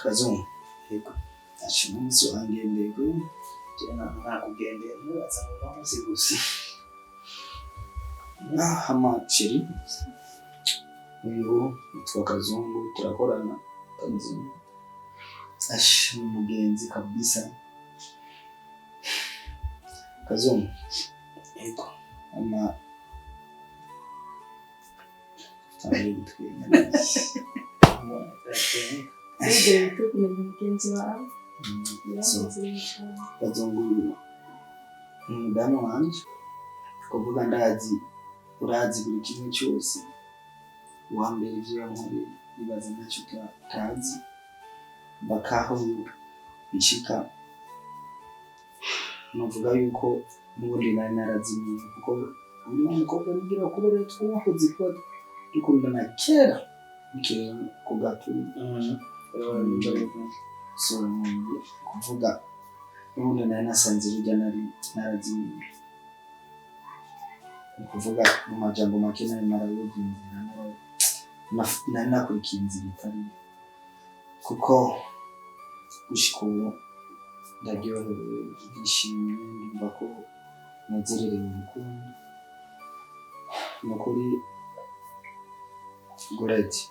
Kazungu. Yego. Umunsi wangendeye jana nakugendeye ntubaza ngo umunsi gusa. Hama sheri. Uyu yitwa Kazungu turakorana. Kazungu. Umugenzi kabisa. Kazungu. Yego. Ama Tari gutwenya. Ndio kuna mgenzi wao. Kazungu umudamu wanje kuvuga urazi buri kimwe cyose uwambere ivyo yankore bibaza ntacyo utazi bakaho bishika novuga yuko n'ubundi nari narazimiye kuko uyu mukobwa nigira kubera twahoze ko dukundana kera ku gaturi so kuvuga n'ubundi nari nasanze burya narazimiye kuvuga mu majambo make nari narayoginzira nari nakurikiye inzira itari kuko gushika ubu ndaryohewe ndishimye ndumva ko nezererewe urukundo nukuri goreti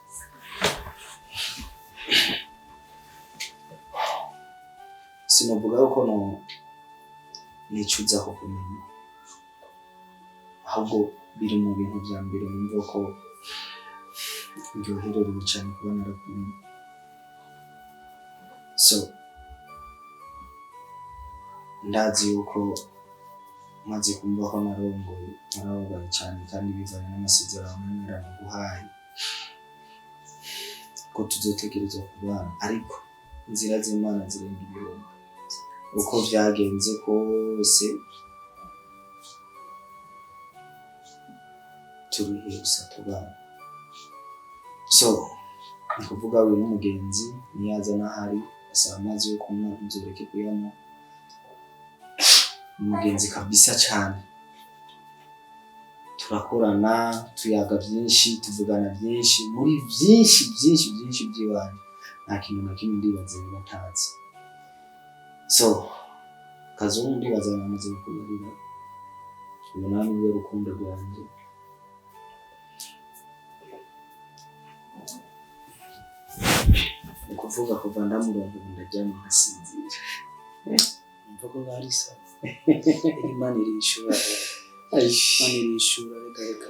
sinovuga ko nicuza ko kumenya ahubwo biri mu bintu bya mbere numva ko ndyohererewe cyane kuba narakumenya so ndazi yuko maze kumva ko narongoye narababaye cyane kandi bivanye n'amasezerano naraguhaye ko tuzotegereza kubana ariko inzira z'Imana zirenga ibihumbi uko byagenze kose turuhisa tubana so nikuvuga we n'umugenzi niyaza nahari asaba amazi yo kunywa nzoreke kuyanywa umugenzi kabisa cyane turakorana tuyaga byinshi tuvugana byinshi muri byinshi by'ibanga nta kintu na kimwe ndibaze batazi so Kazungu ndibaza namaze kukurira ubona niwe rukundo rwanjye kuvuga kuva ndamurongo ndajyana nkasinzira mvuga ko ari sa Imana irishura Imana irishura reka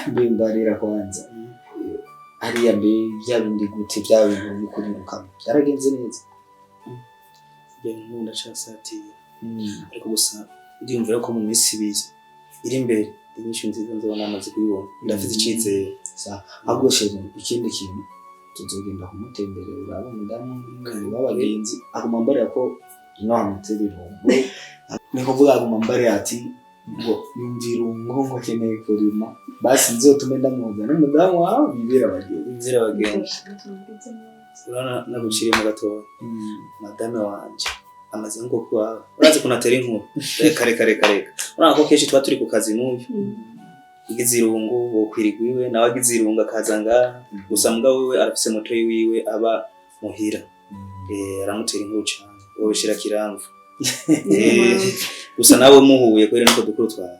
mbimbarira kwanza hariya mbe byabindi gute byabintu bikuriruka byaragenze neza ibintu nkunda cyasatiye ariko gusa ndiyumvira ko mu minsi ibiri iri imbere inyishu nziza nzobona amaze kubibona ndafite icyizere ahubwo sheri ikindi kintu tuzogenda kumutemberera uraba umudamu w'abagenzi aguma mbarira ko inamuterera ngo niko vuga aguma mbarira ati ngo yumvira ngo keneye kurima basi nzotume ndamuga n'umudamu wawe bibera abagenzi inzira abagenzi urana naguciriye mu gatoya madame wanje amaze ngo kwa urazi kunatera inkuru kare urana ko kenshi twa turi ku kazi n'uyu igizirungu wo kwirigwiwe nawe agizirunga kazanga gusa mbwa wewe arafise moto yiwe aba muhira aramutera inkuru cyane wowe shira kiramvu gusa nawe muhuye kwere niko dukuru twawe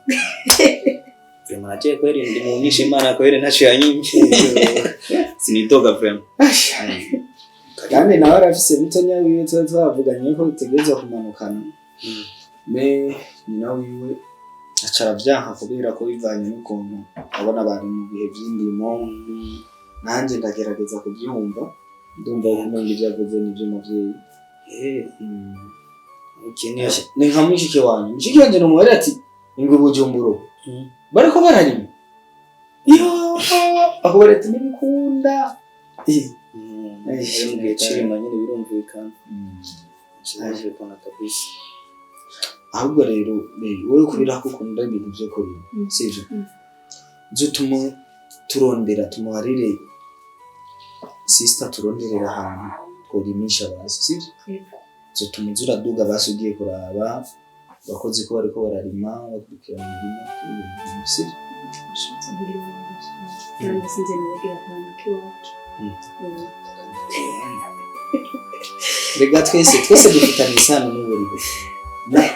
vraiment aje kwere ndi mu nyishimana kwere ntacho yanyimye sinidoga vraiment kandi nawe arafise mutonya wiwe twavuganye ko utegereza kumanukana me nyina wiwe acara byanka kubera ko bivanye n'ukuntu abona abantu mu bihe by'indimo nanjye ndagerageza kubyumva ndumva ko umuntu byavuze n'ibyo muvyeyi ukeneye ni nka mushike wanjye n'umubare ati ingwe bujumburo bariko bararima yo aho barete n'ibikunda mu kirima nyine birumvikana cyaje kona kabisa ahubwo rero wowe kubira ko ukunda ibintu byo kurima sivyo zutuma turondera tumuharire sister turonderera ahantu korimisha basi sivyo zutuma zuraduga basugiye kuraba bakoze ko bariko bararima bakurikirana ibintu sivyo Ushatse kugira umugisha. Nanjye sinzi nibagira akantu k'iwacu. Rega twese dufitanye isano n'uburiri.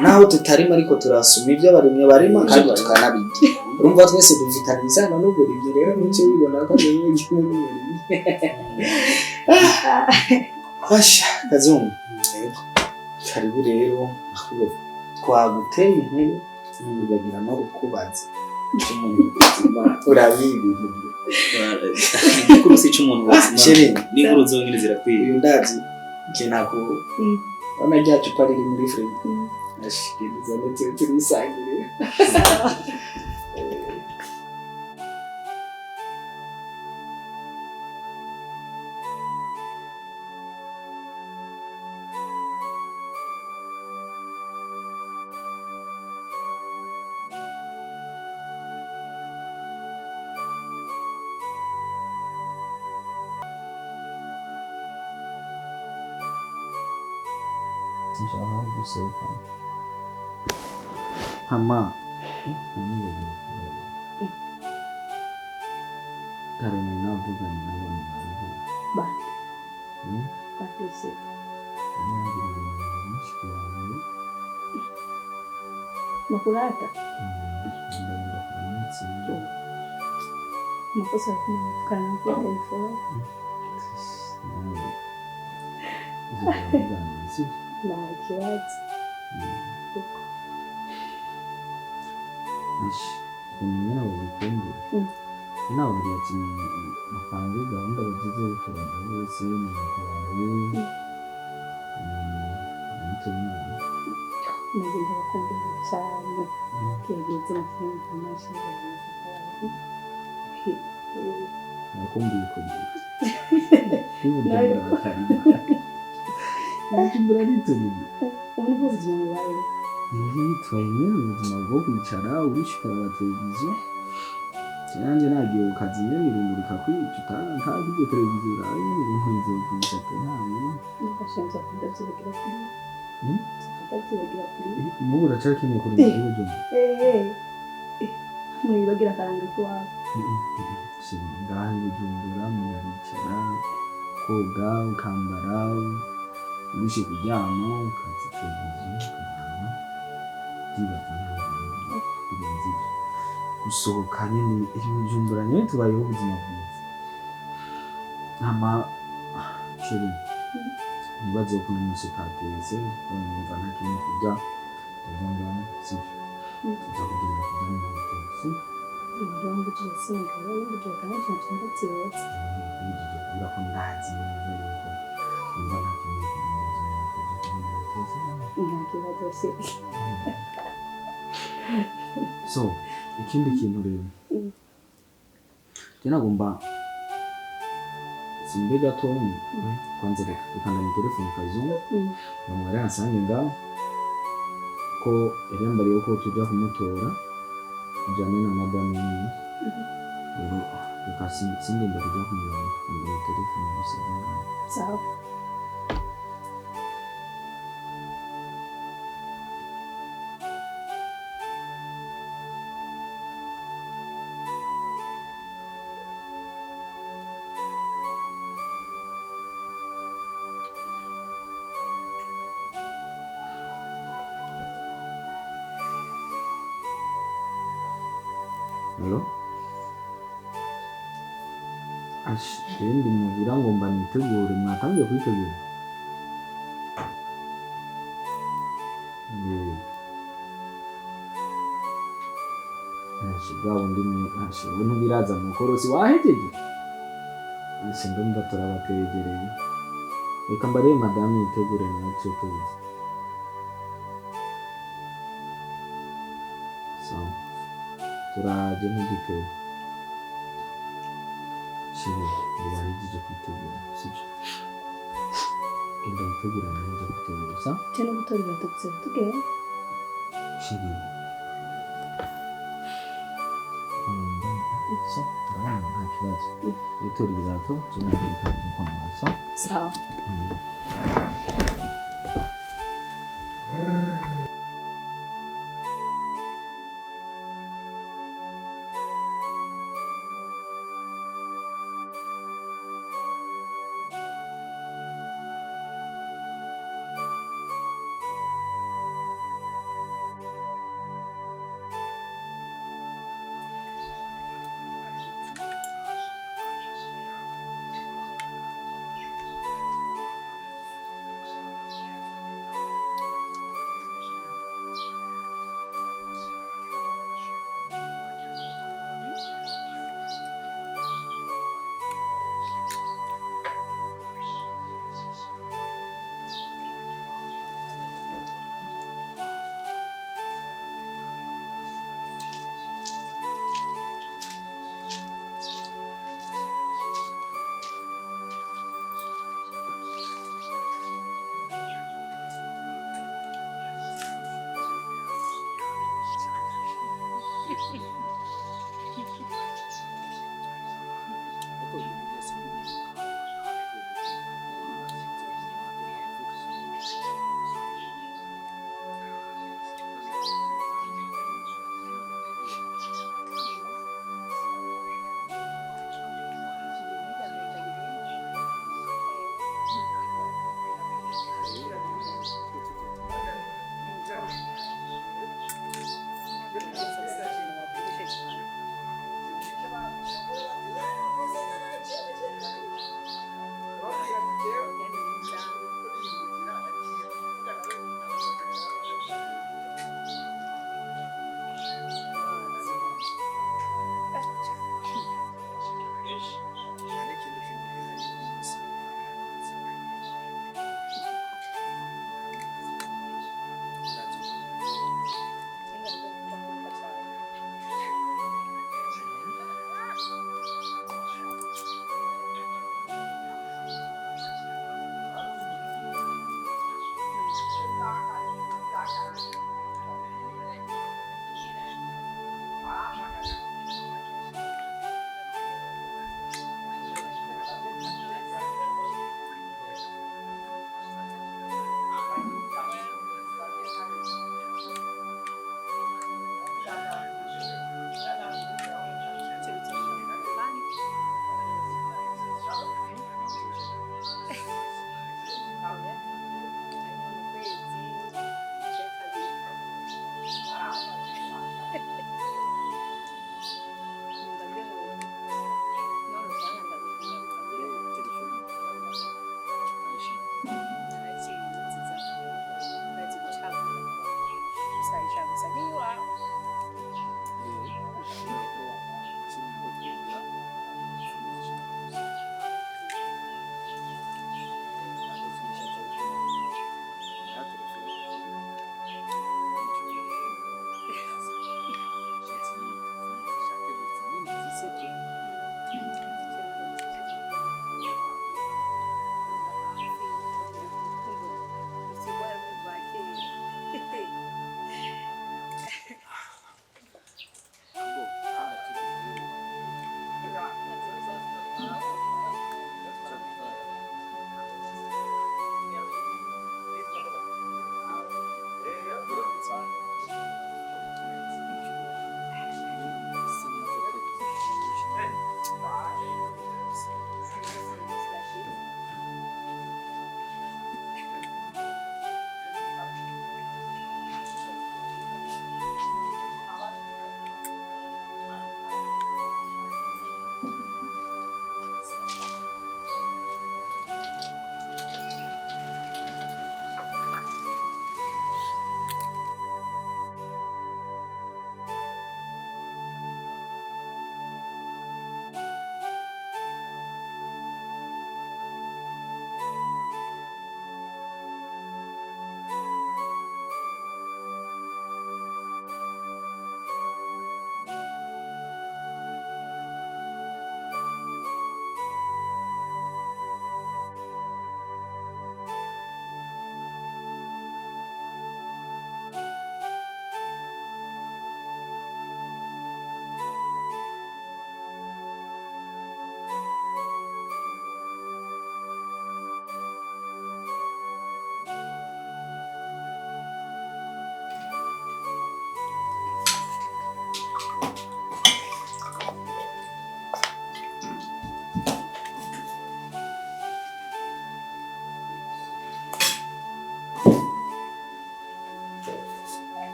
Naho tutarimo ariko turasoma ibyo abarimye barimo kandi tukanabirya. Urumva twese dufitanye isano n'uburiri rero nicyo wibona ko ari n'uburiri. Basha kazungu. Karibu rero ahubwo twaguteye inkuru bibagira no kukubaza. Urabibi. Igikuru si cy'umuntu wese. N'inkuru zonyine zirakwiye. Uyu ndazi nako ona rya cupa riri muri fridge. Ashikiriza ndetse turisangire. Sinshaka gusohoka. Mama, kare navuganye n'abantu Bate. Batese. Makulata. Makosa kumukana kwa telefoni. Na kiwazi. Kumenya ubukungu. Nawe ati mapangi gahunda bagize uturanga bose mu kwawe. Nazindi bakumbuye cyane. Kegeze n'ikindi mashini. Nakumbuye kugira. Nibyo bakari. Nibyo turimo. Ubu ni ubuzima bwawe. Twanye ubuzima bwo kwicara urishikara wa televiziyo. Cyanje nagiye ukazi nirungurika kwicuta ntabwo televiziyo yawe nirunkunze kwicuta ntawe. Nibashenza kudatsigira kuri. Kudatsigira kuri. Mubura cyakine kuri mu gihugu. Mwibagira karanga kwawe. Ngaho bijumbura munaricara koga ukambara urishe kuryama ukaza televiziyo ukabona birenze gusohoka nyine ibijumbura nyine tubayeho ubuzima bwiza ntama sheri nibaze ko umunsi utateze numva nta kintu kurya ndumva sibyo tuzakugenda kujya mu hoteli Ndongo tulisenga, ndongo kana tunatsi wote. Ndio kwa ndazi ndio yuko. Mbona So, ikindi kintu rero. Nagomba simbe gato kwanza reka ni telefone kazungu. Namara asange ngaho ko yambariye uko tujya kumutora. Kujyana na madame ni. Ukasi sindi ndajya kumenya telefone gusa ngaho. Sawa. Hello? Ndi mugira ngo mba nitegure mwatangiye kwitegura. Gabo ndimwe ubu biraza mu korosi wahejeje. Ndumva turabategereye. Reka mbare madame yitegure natwe tuzi. So turaje nk'igitero. Shiri bibahejeje kwitegura sibyo. Genda witegure nanjye kwitegura sa? Tena gutora batutse tuge. Shiri. So, ndabona nta kibazo. Witora ibirato tunagenda kwa masa. Sawa.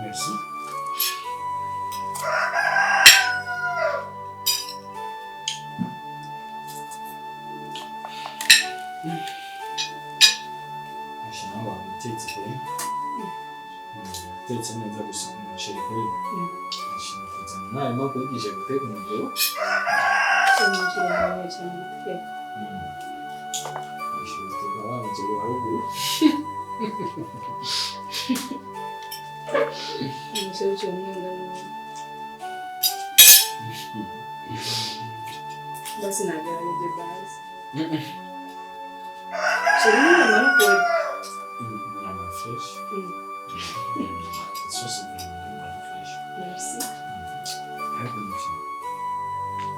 Merci. Ashima wabitetse kweli. Tetse neza gusa umuceri kweli. Ashima kuzana nawe no kwigisha guteka umugero. Ashima guteka wa mugero wa ruguru. Basi nagerageje basi. Shirika nyama kwa Nyama fresh. Sauce nyama fresh. merci. Hapo ni sawa.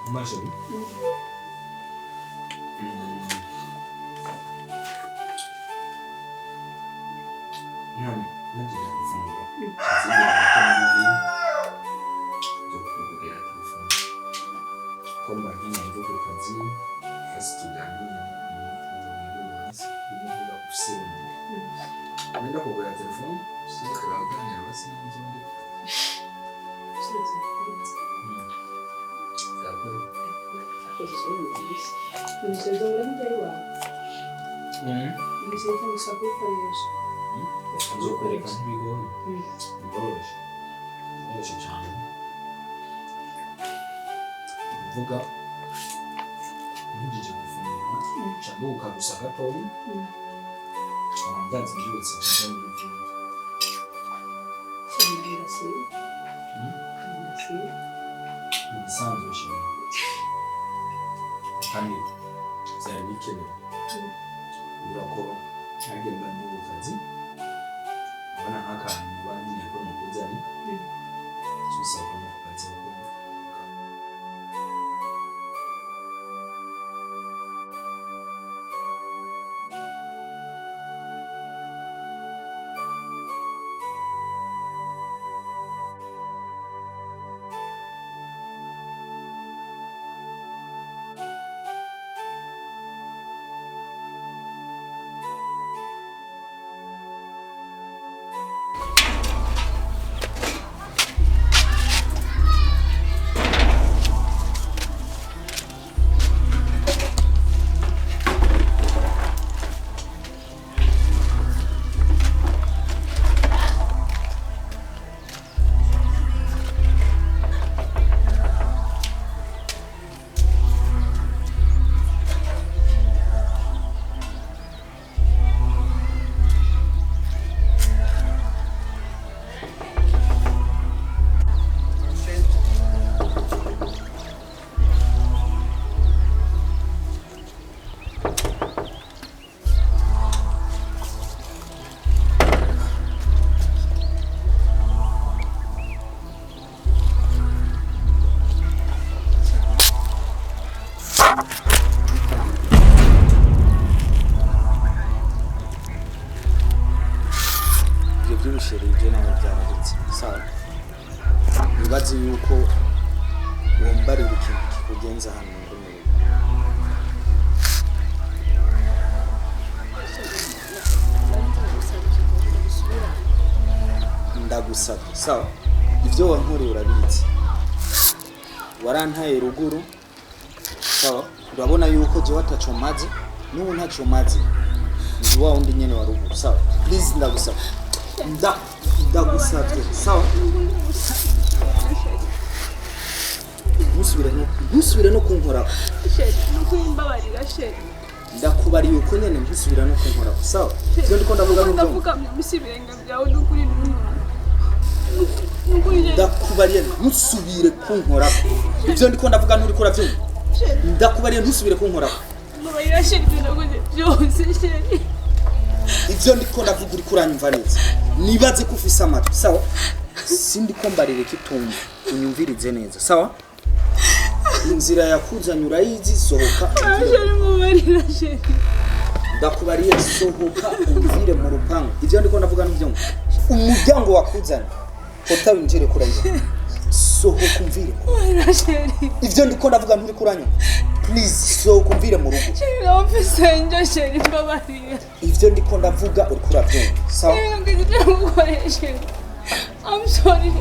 Imagine. Nani? Nagira kufungura. Sisi tunataka hivi. Tukubwira telefone. Kwamba nyinyi ndio kazi. Basi tuganine ndio basi. Ndio kusema. Nenda kugura telefone. Sisi tunaganira basi na mzungu. Nzokwereka nk'ibigori biroroshye biroroshye cyane uvuga ntugije gufungura cyangwa ukagusa gatoya byanze byose cyane ibisanzwe cyane kandi byari bikenewe urakora agenda mu kazi abana nk'akantu banyine ko mukuzani susaba mu kazi ko by'ibishirije nawe byaragetse sawa bibaze yuko wombarira ikintu kikugenza hano ngo ndagusabye sawa ibyo wankoreye urabizi warantaye ruguru sawa urabona yuko je wataco mazi n'ubu ntaco mazi ndi wa wundi nyene wa ruguru sawa please ndagusaba ndagusabye sawa ntusubire no kunkora sheri nukwimbabarira sheri ndakubariye uko nyene ntusubira no kunkora sawa byo ndiko ndavuga n'ubwo ndavuga musibirenge byawe n'ukuri ndakubariye ntusubire kunkora ibyo ndiko ndavuga nturi kora byo ndakubariye ntusubire kunkora mbabarira sheri binaguze byose sheri ibyo ndiko ndavuga uri kuranyumva neza nibaze ko ufise amatwi sawa sindi ko mbarire kitumva unyumvirize neza sawa inzira yakuzanye urayizi sohoka sheri mubarira sheri ndakubariye sohoka umvire mu rupangu ibyo ndiko ndavuga n'ibyo umuryango wakuzanye utawinjire kurayibona sohoka umvire mubarira sheri ibyo ndiko ndavuga nturi kuranyumva please sohoka umvire mu rugo sheri namfisenje sheri mbabarira ibyo ndiko ndavuga uri kurabyumva sawa sheri ngize ibyo ngukoresheje I'm sorry